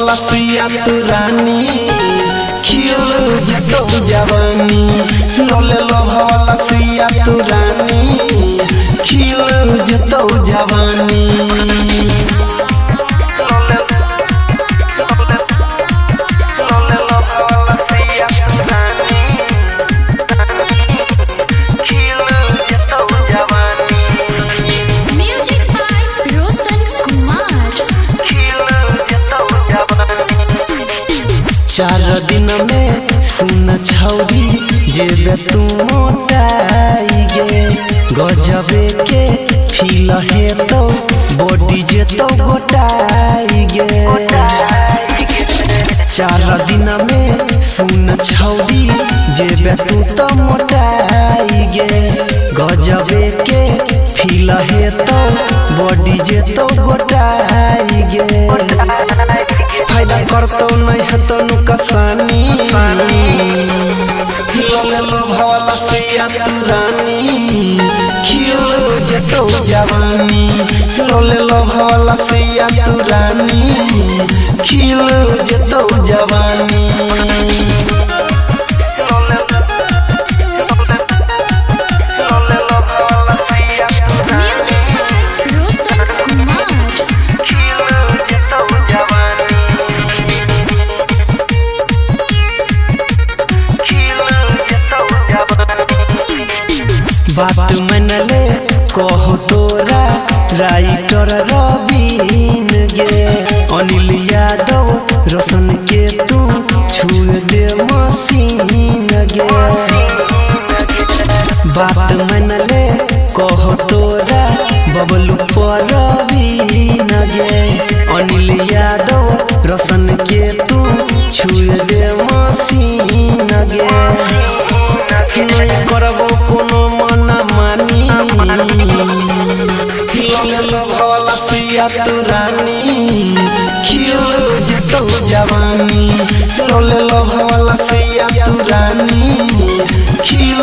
भवला सुइया तू रानी खिल जतो जवानी लोले लो भवला सुइया तू रानी खिल जतो जवानी चार दिन में सुन छौरी जेबे तू मोटाई गे गजबे के फील है तो बॉडी जे तो गोटाई गे चार दिन में सुन छौरी जेबे तू तो मोटाई गे गजबे के फील है तो बॉडी जे तो गोटाई गे फायदा करतो नहीं है तो नुकसानी लोले लो भवला सुइया तू रानी खिल जतो जवानी लोले लो भवला सुइया तू रानी खिल जतो जवानी बात मनले कहो तोरा राइटर रवीन गे अनिल यादव रोशन के तू छुए दे मसीन गे बात मनले कहो तोरा बबलू पर रवीन गे अनिल यादव रोशन के तू छुए दे मसीन गे करबो कोनो मना मानी लोले लो भवला सुइया तू रानी खिल जतो जवानी लोले लो भवला सुइया तू रानी खिल